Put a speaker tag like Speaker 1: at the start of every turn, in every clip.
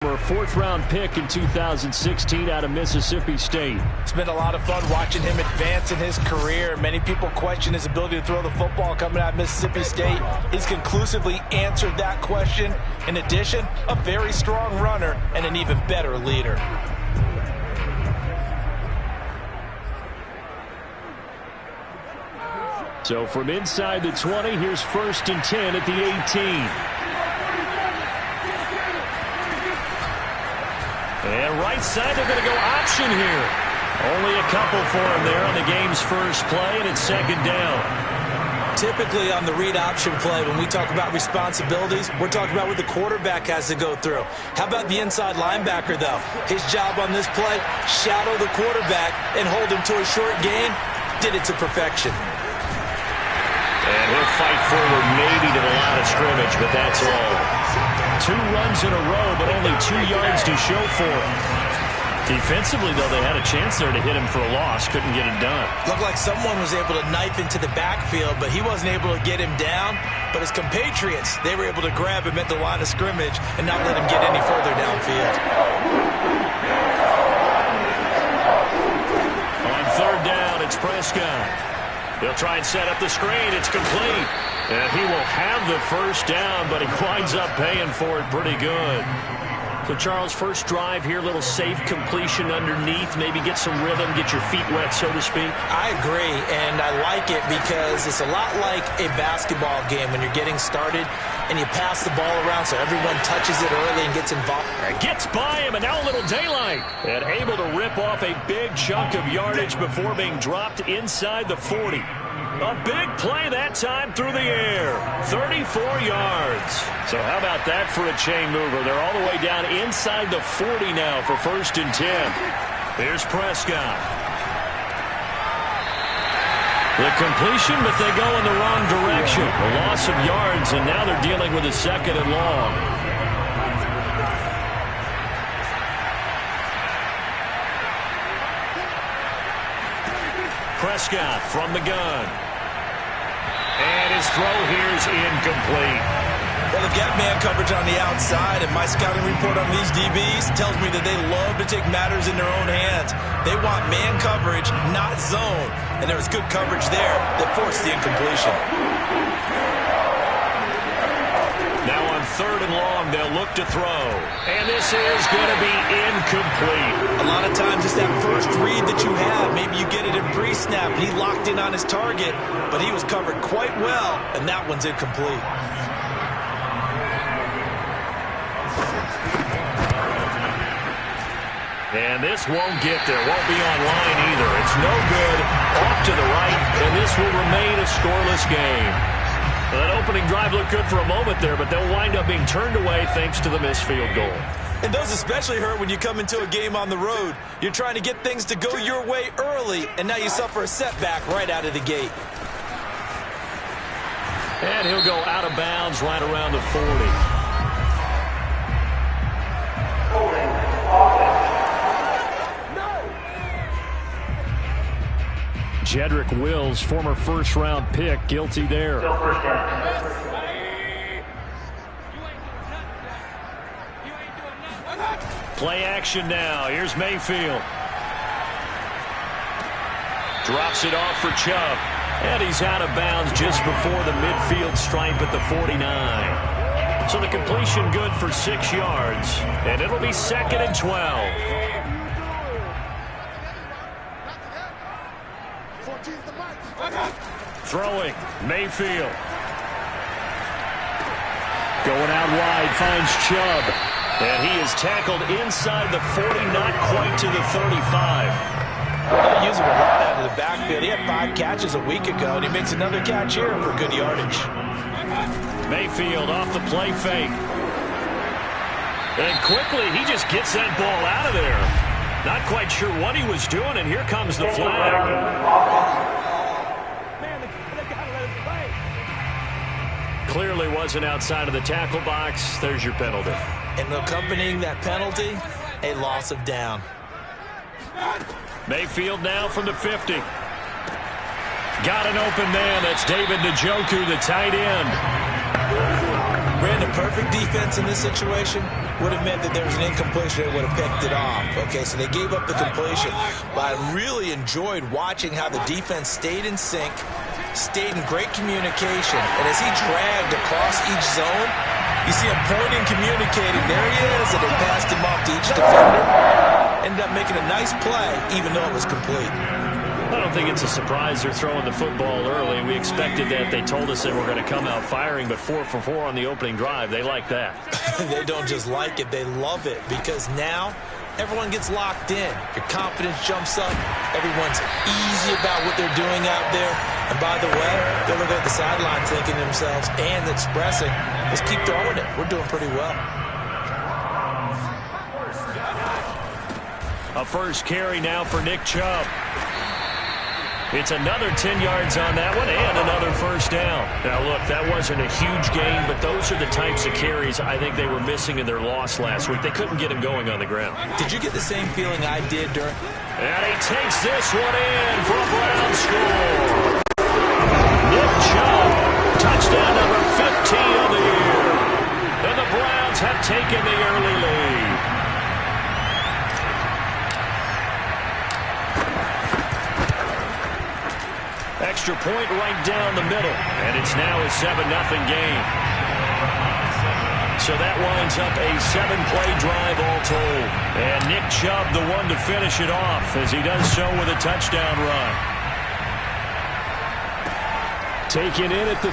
Speaker 1: For a fourth-round pick in 2016 out of Mississippi State.
Speaker 2: It's been a lot of fun watching him advance in his career. Many people question his ability to throw the football coming out of Mississippi State. He's conclusively answered that question. In addition, a very strong runner and an even better leader.
Speaker 1: So from inside the 20, here's 1st and 10 at the 18. And right side, they're going to go option here. Only a couple for him there on the game's first play, and it's 2nd down.
Speaker 3: Typically on the read option play, when we talk about responsibilities, we're talking about what the quarterback has to go through. How about the inside linebacker, though? His job on this play, shadow the quarterback and hold him to a short gain. Did it to perfection.
Speaker 1: And he'll fight forward maybe to the line of scrimmage, but that's all. 2 runs in a row, but only 2 yards to show for him. Defensively, though, they had a chance there to hit him for a loss. Couldn't get it done.
Speaker 3: Looked like someone was able to knife into the backfield, but he wasn't able to get him down. But his compatriots, they were able to grab him at the line of scrimmage and not let him get any further downfield.
Speaker 1: On 3rd down, it's Prescott. He'll try and set up the screen. It's complete. And he will have the 1st down, but he winds up paying for it pretty good. So, Charles, first drive here, little safe completion underneath. Maybe get some rhythm, get your feet wet, so to speak.
Speaker 3: I agree, and I like it because it's a lot like a basketball game when you're getting started and you pass the ball around so everyone touches it early and gets involved.
Speaker 1: Gets by him, and now a little daylight. And able to rip off a big chunk of yardage before being dropped inside the 40. A big play that time through the air. 34 yards. So how about that for a chain mover? They're all the way down inside the 40 now for 1st and 10. Here's Prescott. The completion, but they go in the wrong direction. A loss of yards, and now they're dealing with a 2nd and long. Prescott from the gun. And his throw here is incomplete.
Speaker 3: Well, they've got man coverage on the outside, and my scouting report on these DBs tells me that they love to take matters in their own hands. They want man coverage, not zone. And there was good coverage there that forced the incompletion.
Speaker 1: Now on 3rd and long, they'll look to throw. And this is going to be incomplete.
Speaker 3: A lot of times it's that first read that you have. Maybe you get it in pre-snap, and he locked in on his target, but he was covered quite well, and that one's incomplete.
Speaker 1: And this won't get there. Won't be online either. It's no good. Off to the right, and this will remain a scoreless game. That opening drive looked good for a moment there, but they'll wind up being turned away thanks to the missed field goal.
Speaker 3: And those especially hurt when you come into a game on the road. You're trying to get things to go your way early, and now you suffer a setback right out of the gate.
Speaker 1: And he'll go out of bounds right around the 40. Jedrick Wills, former 1st-round pick, guilty there. Play action now. Here's Mayfield. Drops it off for Chubb. And he's out of bounds just before the midfield stripe at the 49. So the completion good for 6 yards. And it'll be 2nd and 12. Throwing, Mayfield. Going out wide, finds Chubb. And he is tackled inside the 40, not quite to the 35.
Speaker 3: They use him a lot out of the backfield. He had 5 catches a week ago, and he makes another catch here for good yardage.
Speaker 1: Mayfield off the play fake. And quickly, he just gets that ball out of there. Not quite sure what he was doing, and here comes the flag. Clearly wasn't outside of the tackle box. There's your penalty.
Speaker 3: And accompanying that penalty, a loss of down.
Speaker 1: Mayfield now from the 50. Got an open man. That's David Njoku, the tight end.
Speaker 3: Ran the perfect defense in this situation would have meant that there was an incompletion that would have picked it off. Okay, so they gave up the completion. But I really enjoyed watching how the defense stayed in sync, stayed in great communication. And as he dragged across each zone, you see him pointing, communicating. There he is, and they passed him off to each defender. Ended up making a nice play, even though it was complete.
Speaker 1: I don't think it's a surprise they're throwing the football early. We expected that. They told us they were going to come out firing, but 4 for 4 on the opening drive. They like that.
Speaker 3: They don't just like it, they love it, because now everyone gets locked in. Your confidence jumps up. Everyone's easy about what they're doing out there. And by the way, they're looking at the sideline thinking to themselves and expressing, let's keep throwing it. We're doing pretty well.
Speaker 1: A first carry now for Nick Chubb. It's another 10 yards on that one and another first down. Now, look, that wasn't a huge gain, but those are the types of carries I think they were missing in their loss last week. They couldn't get him going on the ground.
Speaker 3: Did you get the same feeling I did during?
Speaker 1: And he takes this one in for a Brown score. Nick Chubb, touchdown number 15 of the year. And the Browns have taken the early lead. Extra point right down the middle, and it's now a 7-0 game. So that winds up a 7-play drive all told. And Nick Chubb the one to finish it off as he does so with a touchdown run. Taken in at the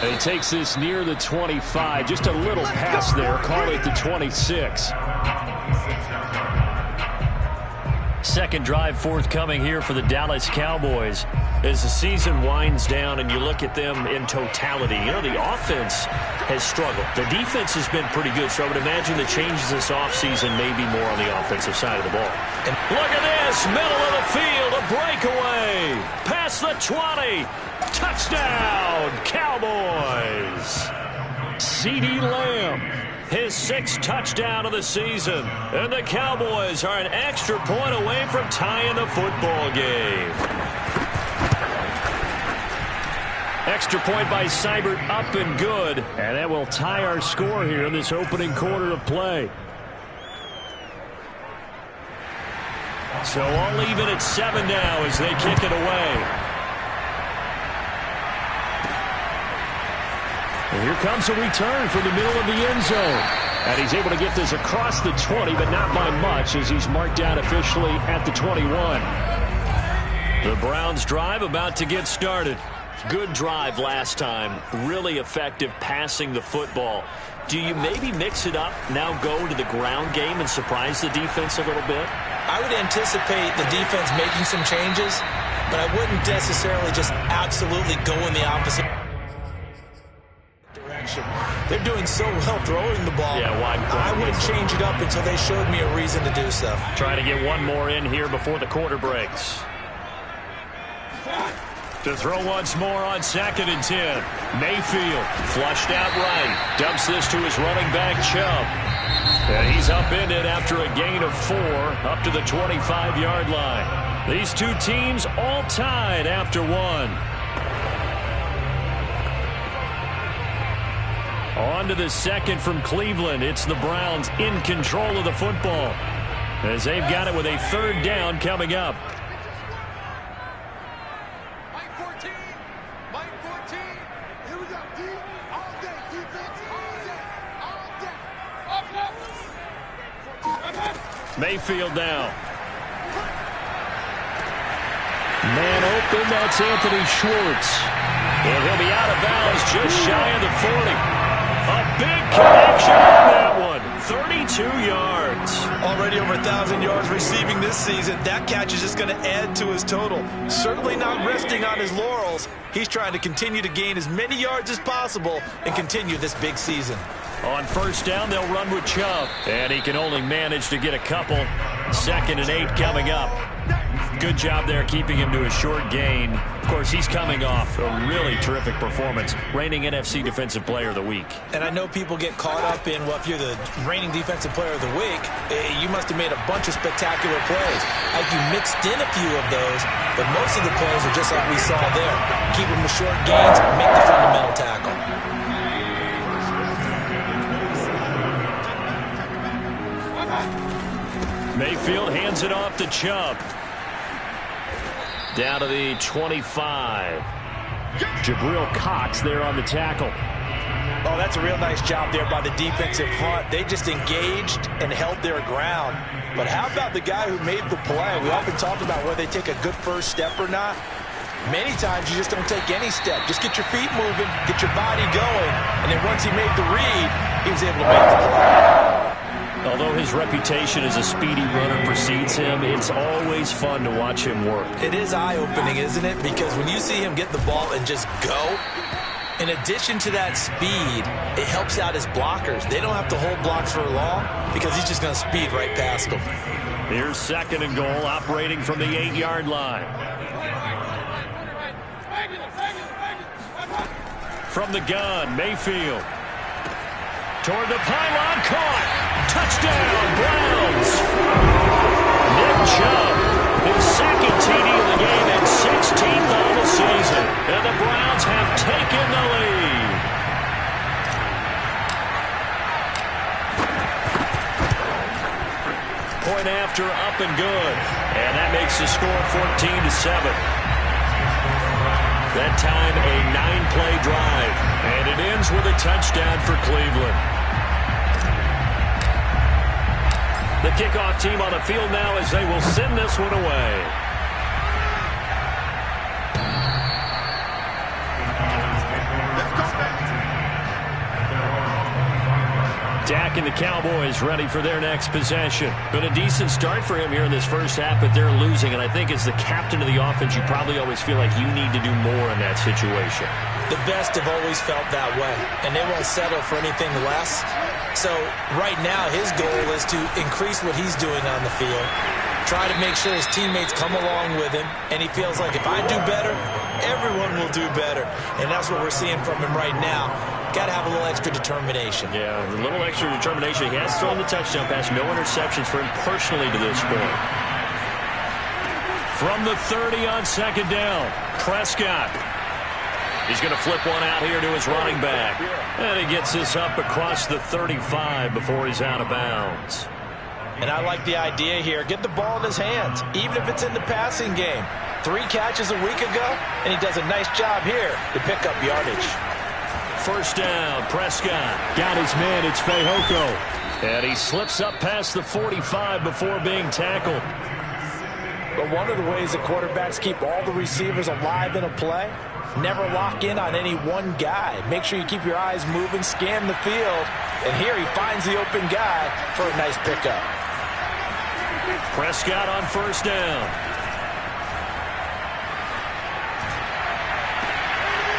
Speaker 1: 3. He takes this near the 25. Just a little pass there. Call it the 26. Second drive forthcoming here for the Dallas Cowboys as the season winds down and you look at them in totality. You know, the offense has struggled. The defense has been pretty good, so I would imagine the changes this offseason may be more on the offensive side of the ball. And look at this, middle of the field, a breakaway, past the 20, touchdown, Cowboys. CeeDee Lamb, his 6th touchdown of the season. And the Cowboys are an extra point away from tying the football game. Extra point by Seibert, up and good. And that will tie our score here in this opening quarter of play. So all even at 7 now as they kick it away. And here comes a return from the middle of the end zone. And he's able to get this across the 20, but not by much as he's marked down officially at the 21. The Browns drive about to get started. Good drive last time. Really effective passing the football. Do you maybe mix it up, now go to the ground game and surprise the defense a little bit?
Speaker 3: I would anticipate the defense making some changes, but I wouldn't necessarily just absolutely go in the opposite direction. They're doing so well throwing the ball.
Speaker 1: Yeah,
Speaker 3: I wouldn't change it up until they showed me a reason to do so.
Speaker 1: Trying to get one more in here before the quarter breaks. To throw once more on 2nd and 10. Mayfield flushed out right. Dumps this to his running back, Chubb. And he's upended after a gain of 4 up to the 25-yard line. These two teams all tied after 1. On to the second from Cleveland. It's the Browns in control of the football as they've got it with a 3rd down coming up. Mayfield down. Man open, that's Anthony Schwartz. And he'll be out of bounds just shy of the 40. A big connection on that one. 32 yards.
Speaker 3: Already over 1,000 yards receiving this season. That catch is just going to add to his total. Certainly not resting on his laurels. He's trying to continue to gain as many yards as possible and continue this big season.
Speaker 1: On 1st down, they'll run with Chubb. And he can only manage to get a couple. 2nd and 8 coming up. Good job there keeping him to a short gain. Of course, he's coming off a really terrific performance, reigning NFC Defensive Player of the Week.
Speaker 3: And I know people get caught up in, well, if you're the reigning Defensive Player of the Week, you must have made a bunch of spectacular plays. Like you mixed in a few of those, but most of the plays are just like we saw there. Keep them to short gains, make the fundamental tackle.
Speaker 1: Mayfield hands it off to Chubb. Down to the 25. Jabril Cox there on the tackle.
Speaker 2: Oh, that's a real nice job there by the defensive front. They just engaged and held their ground. But how about the guy who made the play? We often talk about whether they take a good first step or not. Many times you just don't take any step. Just get your feet moving, get your body going, and then once he made the read, he was able to make the play.
Speaker 1: Although his reputation as a speedy runner precedes him, it's always fun to watch him work.
Speaker 3: It is eye-opening, isn't it? Because when you see him get the ball and just go, in addition to that speed, it helps out his blockers. They don't have to hold blocks for long because he's just going to speed right past them.
Speaker 1: Here's 2nd and goal, operating from the 8-yard line. From the gun, Mayfield. Toward the pylon, caught. Touchdown, Browns. Nick Chubb, his 2nd TD of the game and 16th of the season. And the Browns have taken the lead. Point after, up and good. And that makes the score 14-7. That time a 9-play drive. And it ends with a touchdown for Cleveland. The kickoff team on the field now as they will send this one away. Dak and the Cowboys ready for their next possession. Been a decent start for him here in this first half, but they're losing. And I think as the captain of the offense, you probably always feel like you need to do more in that situation.
Speaker 3: The best have always felt that way, and they won't settle for anything less. So right now his goal is to increase what he's doing on the field, try to make sure his teammates come along with him, and he feels like if I do better, everyone will do better. And that's what we're seeing from him right now. Got to have a little extra determination.
Speaker 1: Yeah, a little extra determination. He has thrown the touchdown pass. No interceptions for him personally to this point. From the 30 on 2nd down, Prescott. He's going to flip one out here to his running back. And he gets this up across the 35 before he's out of bounds.
Speaker 2: And I like the idea here. Get the ball in his hands, even if it's in the passing game. 3 catches a week ago, and he does a nice job here to pick up yardage.
Speaker 1: First down, Prescott. Got his man, it's Fehoko. And he slips up past the 45 before being tackled.
Speaker 2: But one of the ways that quarterbacks keep all the receivers alive in a play, never lock in on any one guy. Make sure you keep your eyes moving, scan the field. And here he finds the open guy for a nice pickup.
Speaker 1: Prescott on first down.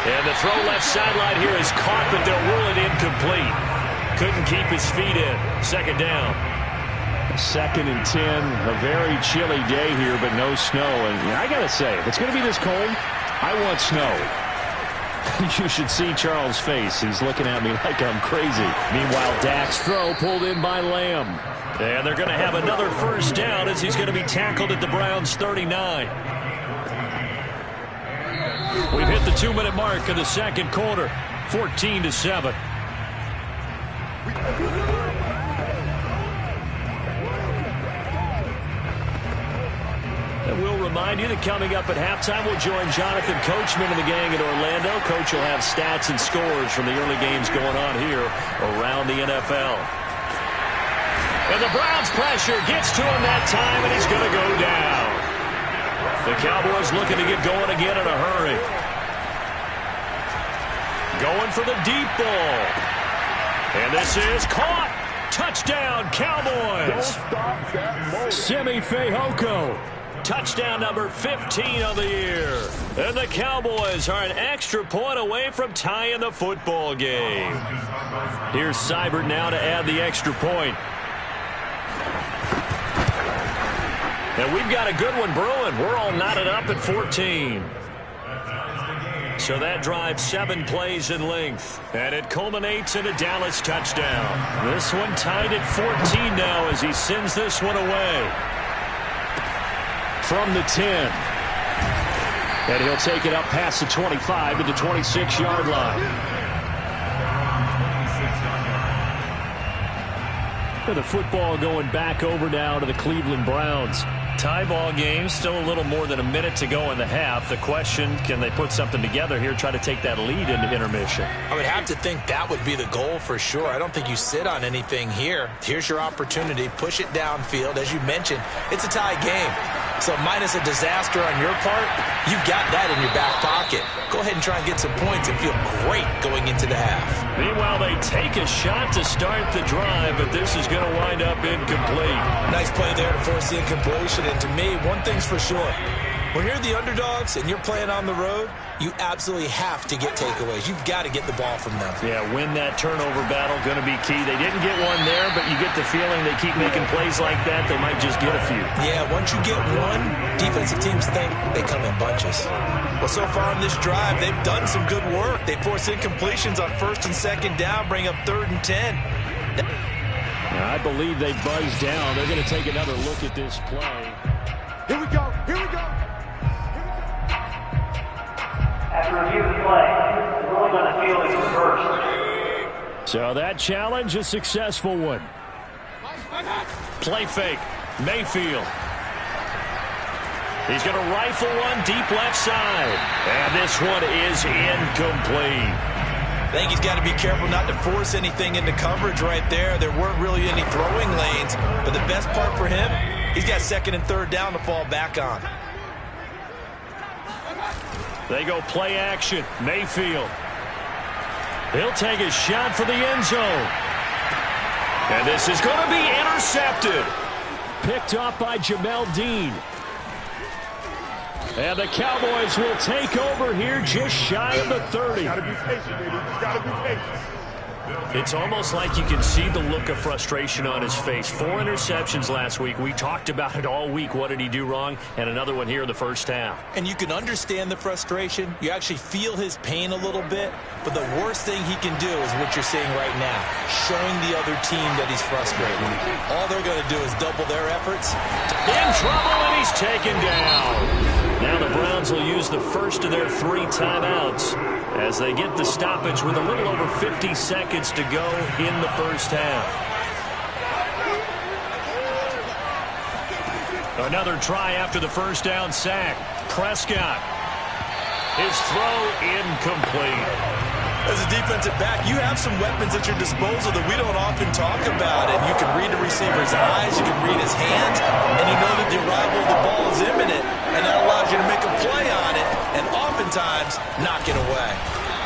Speaker 1: And the throw left sideline here is caught, but they'll rule it incomplete. Couldn't keep his feet in. 2nd down. 2nd and 10. A very chilly day here, but no snow. And I got to say, if it's going to be this cold, I want snow. You should see Charles' face. He's looking at me like I'm crazy. Meanwhile, Dak's throw pulled in by Lamb. And they're going to have another first down as he's going to be tackled at the Browns' 39. We've hit the 2-minute mark of the 2nd quarter. 14-7. And we'll remind you that coming up at halftime, we'll join Jonathan Coachman and the gang in Orlando. Coach will have stats and scores from the early games going on here around the NFL. And the Browns pressure gets to him that time, and he's going to go down. The Cowboys looking to get going again in a hurry. Going for the deep ball. And this is caught. Touchdown, Cowboys. Simi Fehoko. Touchdown number 15 of the year. And the Cowboys are an extra point away from tying the football game. Here's Seibert now to add the extra point. And we've got a good one brewing. We're all knotted up at 14. So that drive 7 plays in length. And it culminates in a Dallas touchdown. This one tied at 14 now as he sends this one away. From the 10. And he'll take it up past the 25 to the 26-yard line. The football going back over now to the Cleveland Browns. Tie ball game, still a little more than a minute to go in the half. The question, can they put something together here, try to take that lead into intermission?
Speaker 3: I would have to think that would be the goal for sure. I don't think you sit on anything here. Here's your opportunity. Push it downfield. As you mentioned, it's a tie game. So minus a disaster on your part, you've got that in your back pocket. Go ahead and try and get some points and feel great going into the half.
Speaker 1: Meanwhile, they take a shot to start the drive, but this is going to wind up incomplete.
Speaker 3: Nice play there to force the incompletion. And to me, one thing's for sure. When you're the underdogs and you're playing on the road, you absolutely have to get takeaways. You've got to get the ball from them.
Speaker 1: Yeah, win that turnover battle, going to be key. They didn't get one there, but you get the feeling they keep making plays like that, they might just get a few.
Speaker 3: Yeah, once you get one, defensive teams think they come in bunches. Well, so far on this drive, they've done some good work. They force incompletions on 1st and 2nd down, bring up 3rd and 10.
Speaker 1: Now, I believe they buzzed down. They're going to take another look at this play.
Speaker 4: Here we go. Here we go.
Speaker 5: After review of the play, the ruling on the field is reversed.
Speaker 1: So that challenge, a successful one. Play fake. Mayfield. He's going to rifle one deep left side. And this one is incomplete.
Speaker 3: I think he's got to be careful not to force anything into coverage right there. There weren't really any throwing lanes. But the best part for him, he's got 2nd and 3rd down to fall back on.
Speaker 1: They go play action. Mayfield. He'll take a shot for the end zone. And this is going to be intercepted. Picked up by Jamel Dean. And the Cowboys will take over here just shy of the 30.
Speaker 4: Gotta be patient, baby. Gotta be patient.
Speaker 1: It's almost like you can see the look of frustration on his face. 4 interceptions last week. We talked about it all week. What did he do wrong? And another one here in the first half.
Speaker 3: And you can understand the frustration. You actually feel his pain a little bit. But the worst thing he can do is what you're seeing right now, showing the other team that he's frustrated. All they're going to do is double their efforts.
Speaker 1: In trouble, and he's taken down. Now the Browns will use the first of their 3 timeouts as they get the stoppage with a little over 50 seconds to go in the first half. Another try after the first down sack. Prescott. His throw incomplete.
Speaker 3: As a defensive back, you have some weapons at your disposal that we don't often talk about. And you can read the receiver's eyes, you can read his hands, and you know that the arrival of the ball is imminent. And that allows you to make a play on it and oftentimes knock it away.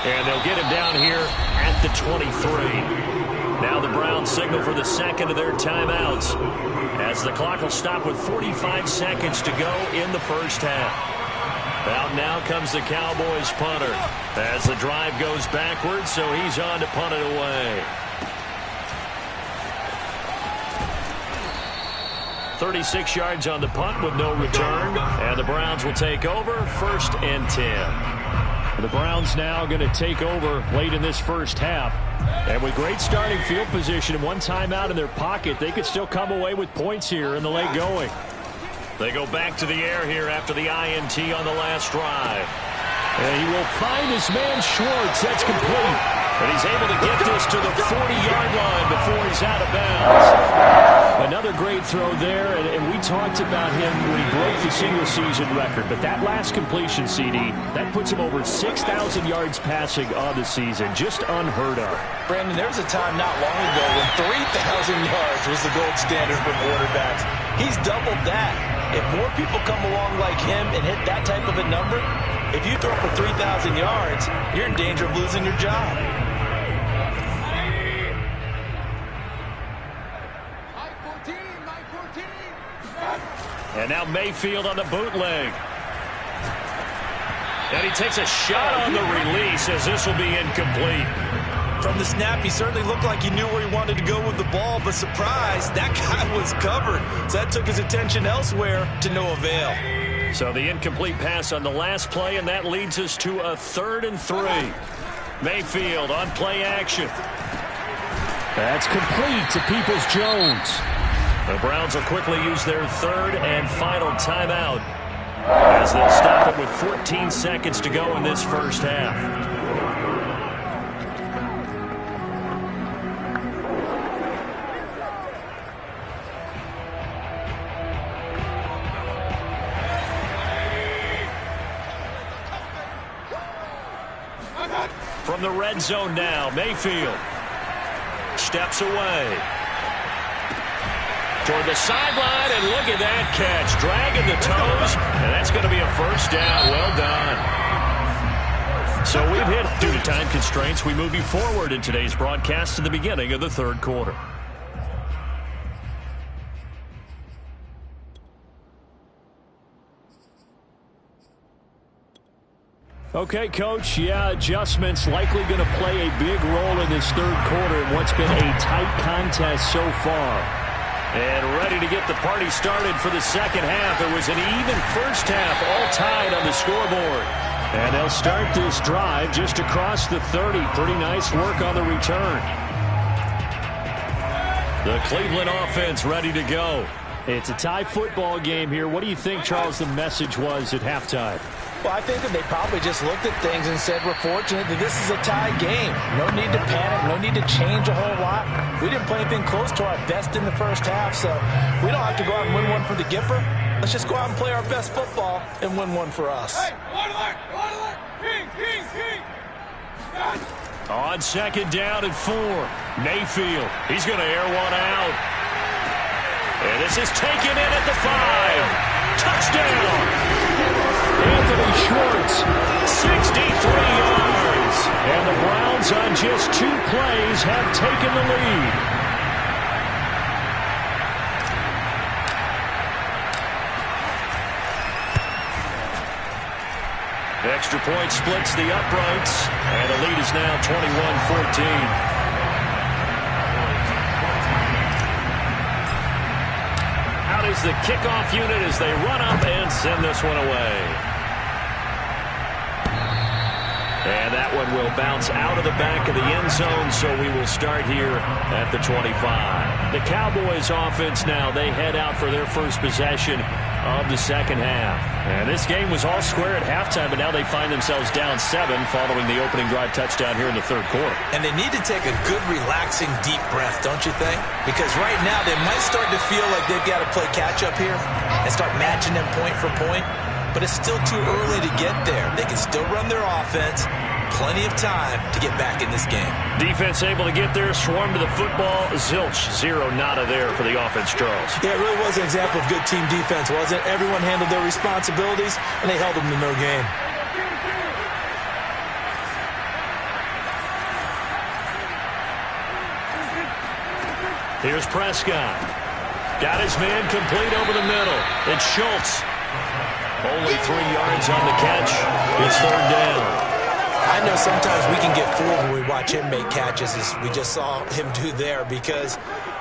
Speaker 1: And they'll get him down here at the 23. Now the Browns signal for the second of their timeouts as the clock will stop with 45 seconds to go in the first half. Out now comes the Cowboys punter as the drive goes backwards, so he's on to punt it away. 36 yards on the punt with no return, and the Browns will take over 1st and 10. The Browns now going to take over late in this first half. And with great starting field position and 1 timeout in their pocket, they could still come away with points here in the late going. They go back to the air here after the INT on the last drive. And he will find his man Schwartz. That's complete. And he's able to get this to the 40-yard line before he's out of bounds. Another great throw there, and we talked about him when he broke the single-season record. But that last completion, CD, that puts him over 6,000 yards passing on the season. Just unheard of.
Speaker 3: Brandon, there was a time not long ago when 3,000 yards was the gold standard for quarterbacks. He's doubled that. If more people come along like him and hit that type of a number, if you throw for 3,000 yards, you're in danger of losing your job.
Speaker 1: And now Mayfield on the bootleg. And he takes a shot on the release as this will be incomplete.
Speaker 3: From the snap, he certainly looked like he knew where he wanted to go with the ball, but surprise, that guy was covered. So that took his attention elsewhere to no avail.
Speaker 1: So the incomplete pass on the last play, and that leads us to a 3rd and 3. Mayfield on play action.
Speaker 6: That's complete to Peoples-Jones.
Speaker 1: The Browns will quickly use their 3rd and final timeout as they'll stop it with 14 seconds to go in this first half. From the red zone now, Mayfield steps away toward the sideline, and look at that catch, dragging the toes, and that's going to be a first down. Well done. So we've hit, due to time constraints, we move you forward in today's broadcast to the beginning of the 3rd quarter. Okay, Coach, adjustments likely going to play a big role in this 3rd quarter in what's been a tight contest so far. And ready to get the party started for the second half. It was an even first half, all tied on the scoreboard. And they'll start this drive just across the 30. Pretty nice work on the return. The Cleveland offense ready to go. It's a tie football game here. What do you think, Charles, the message was at halftime?
Speaker 2: Well, I think that they probably just looked at things and said, we're fortunate that this is a tie game. No need to panic. No need to change a whole lot. We didn't play anything close to our best in the first half, so we don't have to go out and win one for the Gipper. Let's just go out and play our best football and win one for us. Hey,
Speaker 1: on 2nd down and 4, Mayfield. He's going to air one out. And this is taken in at the 5. Touchdown! Anthony Schwartz, 63 yards. And the Browns on just 2 plays have taken the lead. Extra point splits the uprights, and the lead is now 21-14. Out is the kickoff unit as they run up and send this one away. And that one will bounce out of the back of the end zone, so we will start here at the 25. The Cowboys offense now, they head out for their first possession of the second half. And this game was all square at halftime, but now they find themselves down 7 following the opening drive touchdown here in the 3rd quarter.
Speaker 3: And they need to take a good, relaxing, deep breath, don't you think? Because right now they might start to feel like they've got to play catch-up here and start matching them point for point. But it's still too early to get there. They can still run their offense. Plenty of time to get back in this game.
Speaker 1: Defense able to get there, swarm to the football. Zilch, 0 nada there for the offense, Charles.
Speaker 3: Yeah, it really was an example of good team defense, wasn't it? Everyone handled their responsibilities, and they held them to no gain.
Speaker 1: Here's Prescott. Got his man complete over the middle. It's Schultz. Only 3 yards on the catch. It's 3rd down.
Speaker 3: I know sometimes we can get fooled when we watch him make catches, as we just saw him do there, because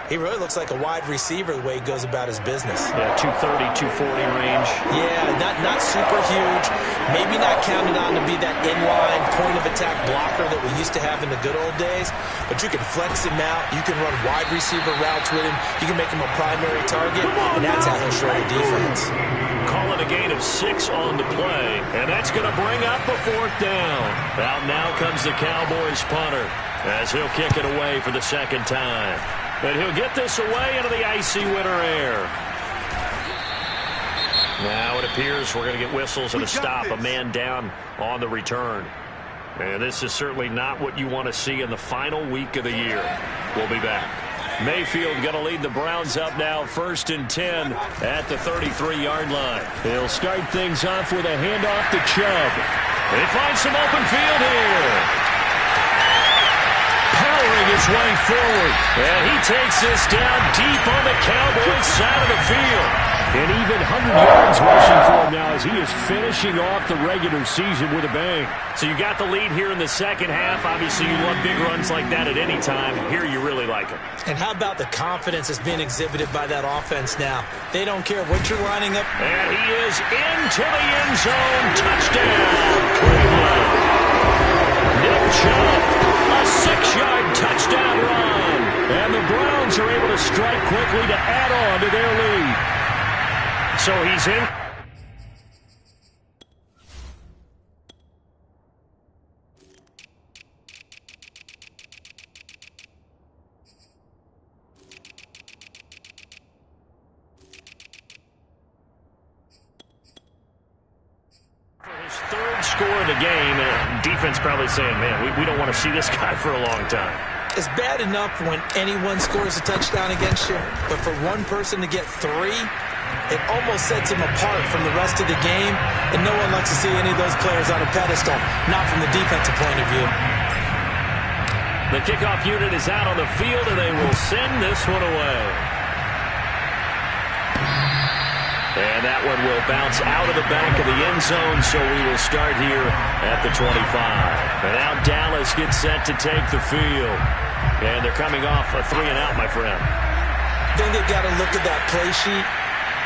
Speaker 3: he really looks like a wide receiver the way he goes about his business.
Speaker 1: Yeah, 230, 240 range.
Speaker 3: Yeah, not super huge. Maybe not counted on to be that inline point-of-attack blocker that we used to have in the good old days, but you can flex him out. You can run wide receiver routes with him. You can make him a primary target, and that's how he'll shred the defense.
Speaker 1: Calling a gain of 6 on the play, and that's going to bring up a 4th down. Out now comes the Cowboys punter as he'll kick it away for the 2nd time. But he'll get this away into the icy winter air. Now it appears we're going to get whistles and a stop, a man down on the return. And this is certainly not what you want to see in the final week of the year. We'll be back. Mayfield going to lead the Browns up now, 1st and 10 at the 33-yard line. He'll start things off with a handoff to Chubb. They find some open field here. Powering his way forward. And he takes this down deep on the Cowboys side of the field.
Speaker 6: An even 100 yards rushing for him now as he is finishing off the regular season with a bang.
Speaker 1: So you got the lead here in the second half. Obviously, you love big runs like that at any time. Here you really like them.
Speaker 3: And how about the confidence that's being exhibited by that offense now? They don't care what you're lining up.
Speaker 1: And he is into the end zone. Touchdown, Cleveland. Nick Chubb, a 6-yard touchdown run. And the Browns are able to strike quickly to add on to their lead. So he's in. For his third score of the game, and defense probably saying, man, we don't want to see this guy for a long time.
Speaker 3: It's bad enough when anyone scores a touchdown against you, but for one person to get 3, it almost sets him apart from the rest of the game, and no one likes to see any of those players on a pedestal, not from the defensive point of view.
Speaker 1: The kickoff unit is out on the field, and they will send this one away. And that one will bounce out of the back of the end zone, so we will start here at the 25. And now Dallas gets set to take the field. And they're coming off a 3-and-out, my friend.
Speaker 3: Then they've got to look at that play sheet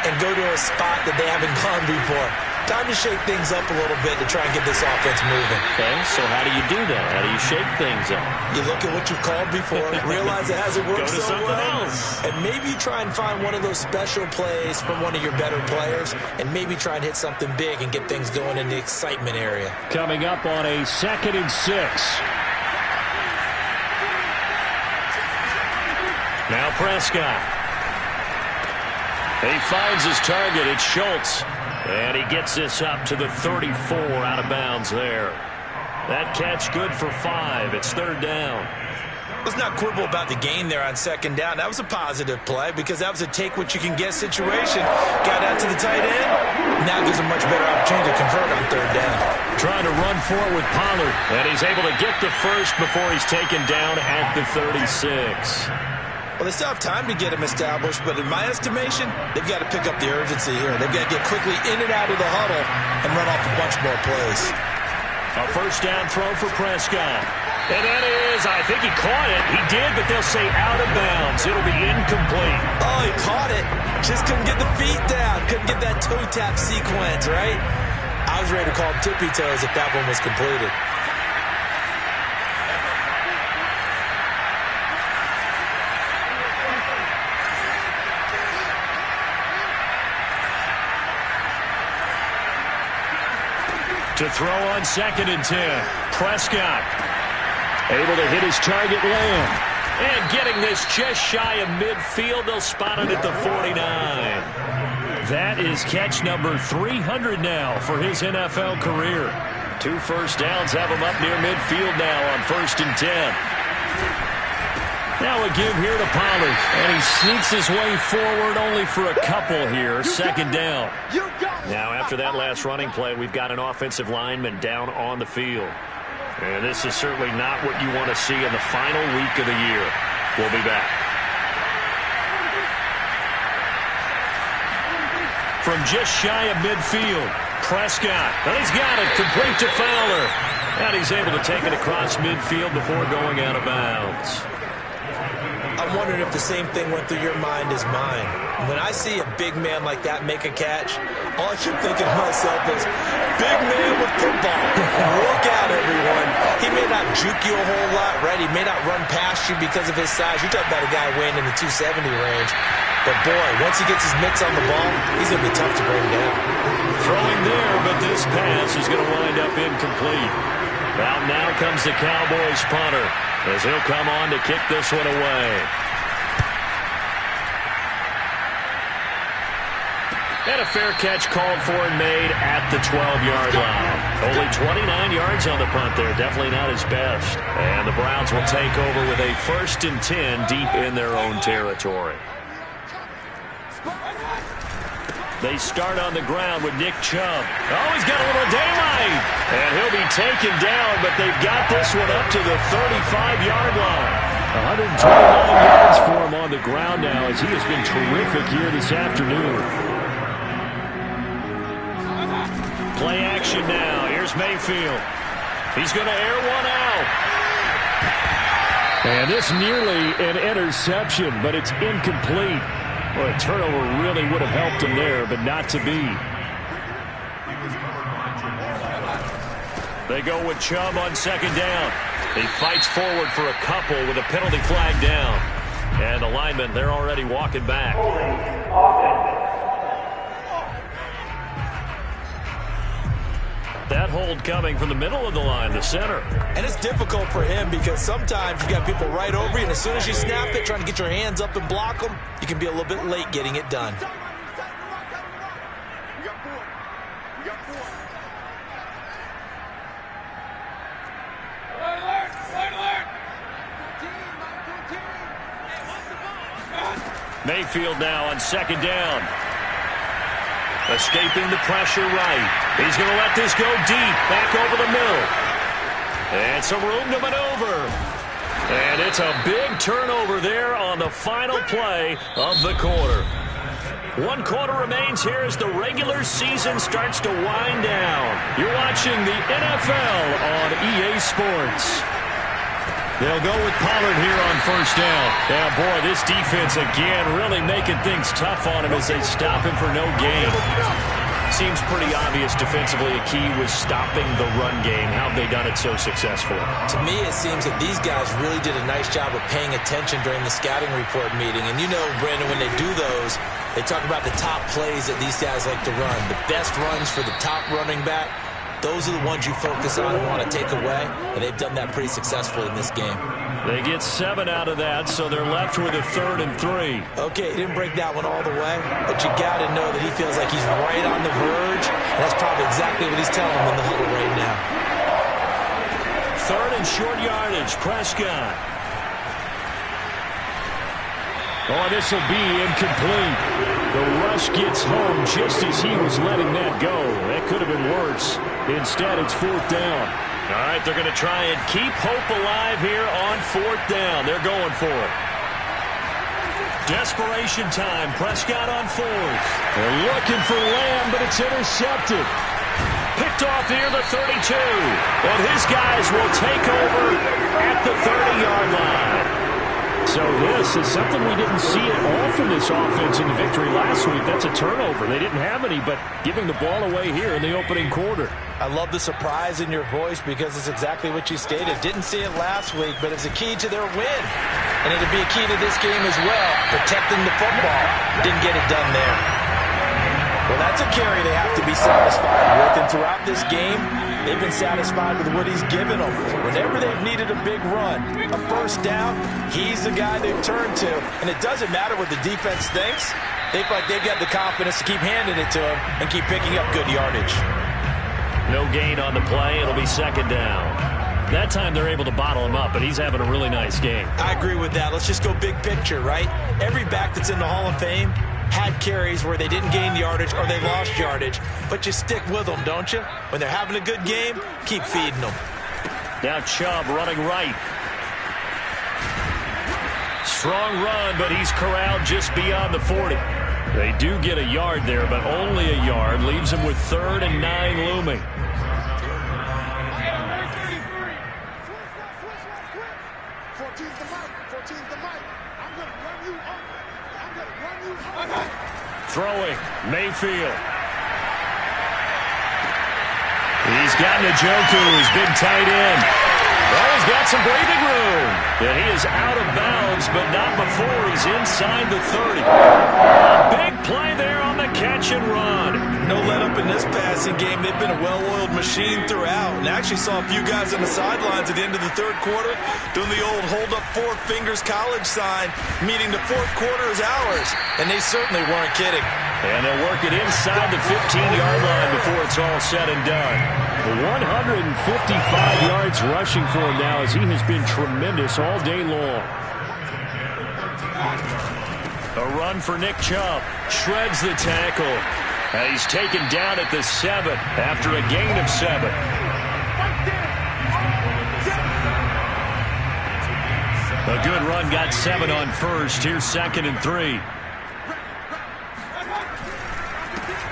Speaker 3: and go to a spot that they haven't gone before. Time to shake things up a little bit to try and get this offense moving.
Speaker 1: Okay, so how do you do that? How do you shake things up?
Speaker 3: You look at what you've called before, realize it hasn't worked so well,
Speaker 1: else.
Speaker 3: and maybe try and find one of those special plays from one of your better players, and maybe try and hit something big and get things going in the excitement area.
Speaker 6: Coming up on a 2nd and 6.
Speaker 1: Now Prescott. He finds his target. It's Schultz. And he gets this up to the 34 out of bounds there. That catch good for 5. It's 3rd down.
Speaker 3: Let's not quibble about the gain there on 2nd down. That was a positive play because that was a take-what-you-can-get situation. Got out to the tight end. Now gives a much better opportunity to convert on 3rd down.
Speaker 1: Trying to run for it with Pollard. And he's able to get the first before he's taken down at the 36.
Speaker 3: Well, they still have time to get him established, but in my estimation, they've got to pick up the urgency here. They've got to get quickly in and out of the huddle and run off a bunch more plays.
Speaker 1: A 1st down throw for Prescott. And that is, I think he caught it. He did, but they'll say out of bounds. It'll be incomplete.
Speaker 3: Oh, he caught it. Just couldn't get the feet down. Couldn't get that toe tap sequence, right? I was ready to call him tippy toes if that one was completed.
Speaker 1: To throw on 2nd and 10. Prescott able to hit his target, Lamb. And getting this just shy of midfield. They'll spot it at the 49. That is catch number 300 now for his NFL career. 2 first downs have him up near midfield now on 1st and 10. Now a give here to Pollard. And he sneaks his way forward only for a couple here. 2nd down. Now after that last running play, we've got an offensive lineman down on the field. And this is certainly not what you want to see in the final week of the year. We'll be back. From just shy of midfield, Prescott. And he's got it complete to Fowler. And he's able to take it across midfield before going out of bounds.
Speaker 3: I'm wondering if the same thing went through your mind as mine. When I see a big man like that make a catch, all I keep thinking to myself is, big man with football. Look out, everyone. He may not juke you a whole lot, right? He may not run past you because of his size. You're talking about a guy weighing in the 270 range. But, boy, once he gets his mitts on the ball, he's going to be tough to bring down.
Speaker 1: Throwing there, but this pass is going to wind up incomplete. Well, now comes the Cowboys punter as he'll come on to kick this one away. And a fair catch called for and made at the 12-yard line. Only 29 yards on the punt there. Definitely not his best. And the Browns will take over with a 1st and 10 deep in their own territory. They start on the ground with Nick Chubb. Oh, he's got a little daylight. And he'll be taken down, but they've got this one up to the 35-yard line. 129 yards for him on the ground now as he has been terrific here this afternoon. action now. Here's Mayfield. He's going to air one out.
Speaker 6: And this nearly an interception, but it's incomplete. Well, a turnover really would have helped him there, but not to be.
Speaker 1: They go with Chubb on second down. He fights forward for a couple with a penalty flag down. And the linemen, they're already walking back. That hold coming from the middle of the line, the center.
Speaker 3: And it's difficult for him because sometimes you got people right over you, and as soon as you snap it, trying to get your hands up and block them, you can be a little bit late getting it done.
Speaker 1: Mayfield now on second down. Escaping the pressure right. He's going to let this go deep, back over the middle. And some room to maneuver. And it's a big turnover there on the final play of the quarter. 1 quarter remains here as the regular season starts to wind down. You're watching the NFL on EA Sports. They'll go with Pollard here on first down. Yeah, boy, this defense again really making things tough on him as they stop him for no gain. Seems pretty obvious defensively a key was stopping the run game. How have they done it so successfully?
Speaker 3: To me, it seems that these guys really did a nice job of paying attention during the scouting report meeting. And you know, Brandon, when they do those, they talk about the top plays that these guys like to run. The best runs for the top running back. Those are the ones you focus on and want to take away, and they've done that pretty successfully in this game.
Speaker 1: They get 7 out of that, so they're left with a 3rd and 3.
Speaker 3: Okay, he didn't break that one all the way, but you got to know that he feels like he's right on the verge, and that's probably exactly what he's telling him in the huddle right now.
Speaker 1: 3rd and short yardage, Prescott.
Speaker 6: Oh, this will be incomplete. The rush gets home just as he was letting that go. That could have been worse. Instead, it's 4th down.
Speaker 1: All right, they're going to try and keep hope alive here on 4th down. They're going for it. Desperation time. Prescott on 4th.
Speaker 6: They're looking for Lamb, but it's intercepted.
Speaker 1: Picked off near the 32. And his guys will take over at the 30-yard line.
Speaker 6: So this is something we didn't see at all from this offense in the victory last week. That's a turnover. They didn't have any, but giving the ball away here in the opening quarter.
Speaker 2: I love the surprise in your voice because it's exactly what you stated. Didn't see it last week, but it's a key to their win. And it'll be a key to this game as well, protecting the football. Didn't get it done there. Well, that's a carry they have to be satisfied with. And throughout this game, they've been satisfied with what he's given them. Whenever they've needed a big run, a first down, he's the guy they've turned to. And it doesn't matter what the defense thinks. They feel like they've got the confidence to keep handing it to him and keep picking up good yardage.
Speaker 1: No gain on the play. It'll be 2nd down. That time they're able to bottle him up, but he's having a really nice game.
Speaker 3: I agree with that. Let's just go big picture, right? Every back that's in the Hall of Fame had carries where they didn't gain yardage or they lost yardage, but you stick with them, don't you? When they're having a good game, keep feeding them.
Speaker 1: Now Chubb running right. Strong run, but he's corralled just beyond the 40. They do get a yard there, but only a yard. Leaves him with 3rd and 9 looming. Throwing, Mayfield. He's got Njoku, his big tight end. Well, he's got some breathing room. And he is out of bounds, but not before he's inside the 30. A big play there on the catch and run.
Speaker 3: No let up in this passing game. They've been a well-oiled machine throughout. And I actually saw a few guys on the sidelines at the end of the 3rd quarter doing the old hold up 4 fingers college sign, meaning the 4th quarter is ours. And they certainly weren't kidding.
Speaker 1: And they'll work it inside the 15-yard line before it's all said and done.
Speaker 6: 155 yards rushing for him now as he has been tremendous all day long.
Speaker 1: A run for Nick Chubb. Shreds the tackle. He's taken down at the 7 after a gain of 7. A good run, got 7 on first. Here's 2nd and 3.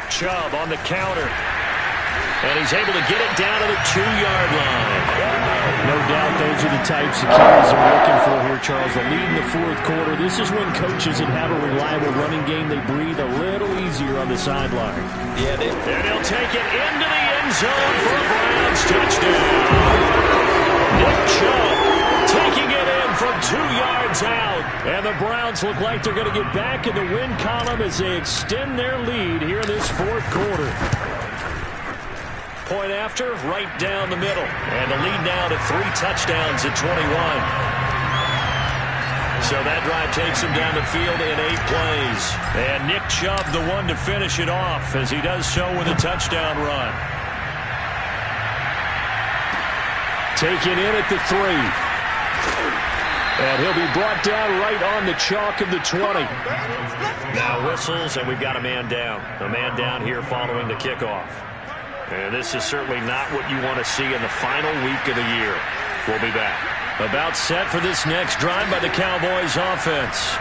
Speaker 1: Chubb on the counter. And he's able to get it down to the 2-yard line.
Speaker 6: No doubt those are the types of keys they're looking for here, Charles. The lead in the fourth quarter. This is when coaches that have a reliable running game, they breathe a little easier on the sideline.
Speaker 1: Yeah, and he'll take it into the end zone for a Browns touchdown. Nick Chubb taking it in from 2 yards out. And the Browns look like they're going to get back in the win column as they extend their lead here in this fourth quarter. Point after, right down the middle. And the lead now to 3 touchdowns at 21. So that drive takes him down the field in 8 plays. And Nick Chubb the one to finish it off as he does so with a touchdown run.
Speaker 6: Taken in at the 3. And he'll be brought down right on the chalk of the 20.
Speaker 1: Now whistles, and we've got a man down. A man down here following the kickoff. And this is certainly not what you want to see in the final week of the year. We'll be back. About set for this next drive by the Cowboys offense.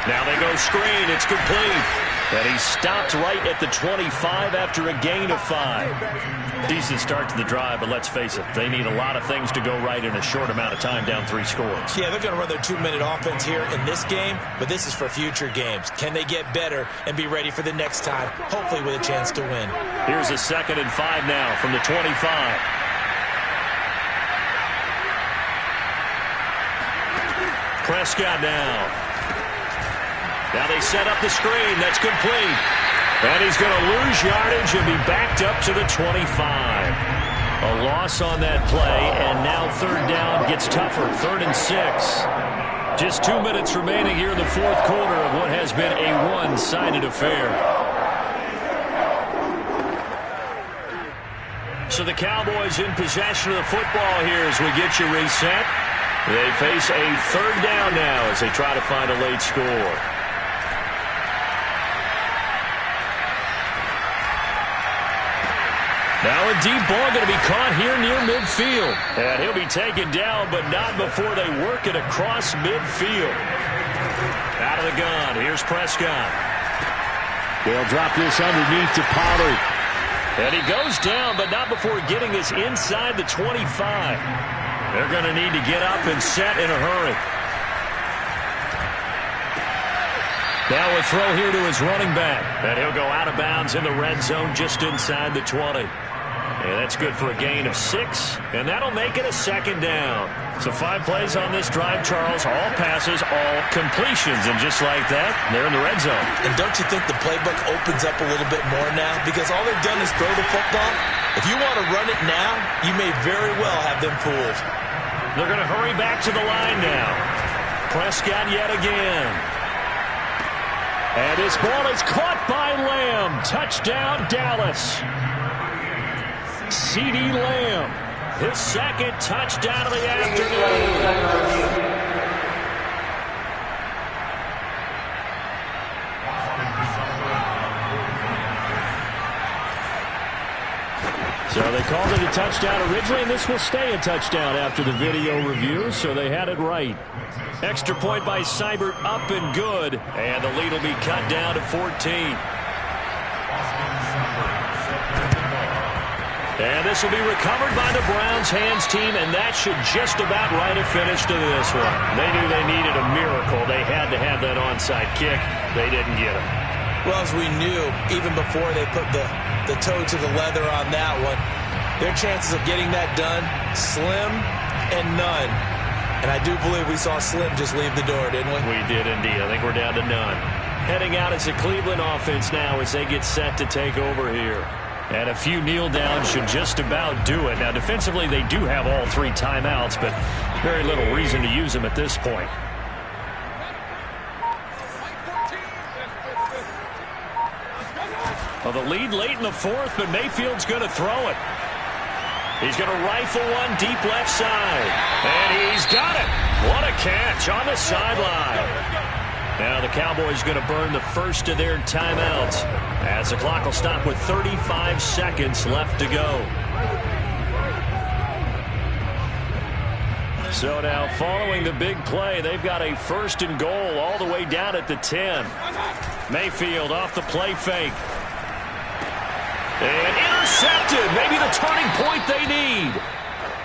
Speaker 1: Now they go screen. It's complete. And he stopped right at the 25 after a gain of 5. Decent start to the drive, but let's face it, they need a lot of things to go right in a short amount of time down 3 scores.
Speaker 3: Yeah, they're going to run their 2-minute offense here in this game, but this is for future games. Can they get better and be ready for the next time, hopefully with a chance to win?
Speaker 1: Here's a 2nd and 5 now from the 25. Prescott now. Now they set up the screen. That's complete. And he's going to lose yardage and be backed up to the 25. A loss on that play, and now 3rd down gets tougher. 3rd and 6. Just 2 minutes remaining here in the fourth quarter of what has been a one-sided affair. So the Cowboys in possession of the football here as we get you reset. They face a 3rd down now as they try to find a late score. Now a deep ball going to be caught here near midfield. And he'll be taken down, but not before they work it across midfield. Out of the gun, here's Prescott.
Speaker 6: They'll drop this underneath to Pollard.
Speaker 1: And he goes down, but not before getting this inside the 25. They're going to need to get up and set in a hurry. Now a throw here to his running back. And he'll go out of bounds in the red zone just inside the 20. And that's good for a gain of 6. And that'll make it a 2nd down. So 5 plays on this drive, Charles. All passes, all completions. And just like that, they're in the red zone.
Speaker 3: And don't you think the playbook opens up a little bit more now? Because all they've done is throw the football. If you want to run it now, you may very well have them fooled.
Speaker 1: They're going to hurry back to the line now. Prescott yet again. And this ball is caught by Lamb. Touchdown, Dallas. CeeDee Lamb, his 2nd touchdown of the afternoon. So they called it a touchdown originally, and this will stay a touchdown after the video review, so they had it right. Extra point by Seibert, up and good, and the lead will be cut down to 14. And this will be recovered by the Browns hands team, and that should just about write a finish to this one. They knew they needed a miracle. They had to have that onside kick. They didn't get it.
Speaker 3: Well, as we knew, even before they put the toe to the leather on that one, their chances of getting that done, slim and none. And I do believe we saw Slim just leave the door, didn't we?
Speaker 1: We did indeed. I think we're down to none. Heading out as the Cleveland offense now as they get set to take over here. And a few kneel downs should just about do it. Now, defensively, they do have all 3 timeouts, but very little reason to use them at this point. Well, the lead late in the fourth, but Mayfield's going to throw it. He's going to rifle one deep left side. And he's got it. What a catch on the sideline. Now the Cowboys going to burn the first of their timeouts as the clock will stop with 35 seconds left to go. So now following the big play, they've got a 1st and goal all the way down at the 10. Mayfield off the play fake. And intercepted. Maybe the turning point they need.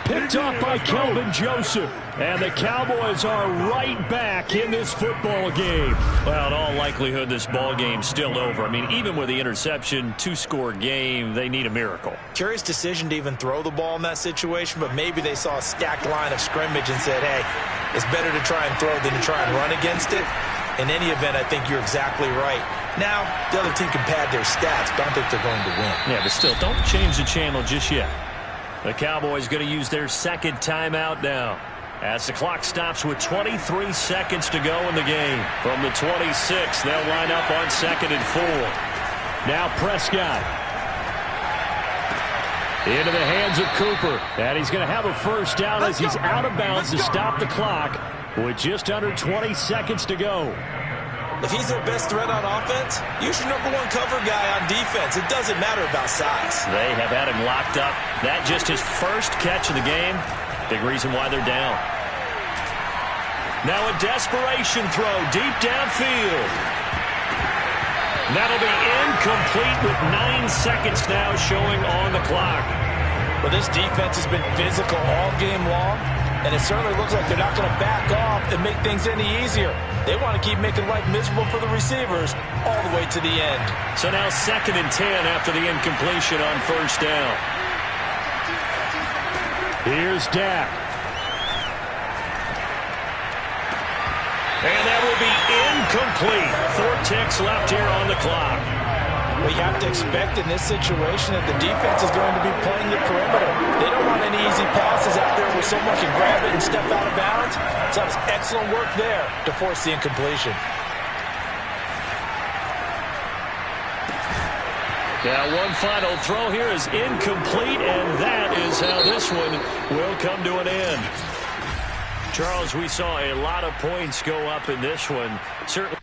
Speaker 1: Picked off by Kelvin Joseph. And the Cowboys are right back in this football game. Well, in all likelihood, this ball game's still over. I mean, even with the interception, 2-score game, they need a miracle.
Speaker 2: Curious decision to even throw the ball in that situation, but maybe they saw a stacked line of scrimmage and said, hey, it's better to try and throw than to try and run against it. In any event, I think you're exactly right. Now, the other team can pad their stats, but I don't think they're going to win.
Speaker 1: Yeah, but still, don't change the channel just yet. The Cowboys going to use their second timeout now, as the clock stops with 23 seconds to go in the game. From the 26, they'll line up on 2nd and 4. Now Prescott. Into the hands of Cooper. And he's going to have a first down as he's out of bounds to stop the clock with just under 20 seconds to go.
Speaker 3: If he's their best threat on offense, use your #1 cover guy on defense. It doesn't matter about size.
Speaker 1: They have had him locked up. That just his first catch of the game. Big reason why they're down. Now a desperation throw deep downfield. That'll be incomplete with 9 seconds now showing on the clock.
Speaker 2: Well, this defense has been physical all game long, and it certainly looks like they're not going to back off and make things any easier. They want to keep making life miserable for the receivers all the way to the end.
Speaker 1: So now 2nd and 10 after the incompletion on first down. Here's Dak. And that will be incomplete. 4 ticks left here on the clock.
Speaker 2: We have to expect in this situation that the defense is going to be playing the perimeter. They don't want any easy passes out there where someone can grab it and step out of bounds. So that's excellent work there to force the incompletion.
Speaker 1: Now one final throw here is incomplete, and that is how this one will come to an end. Charles, we saw a lot of points go up in this one. Certainly.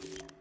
Speaker 7: You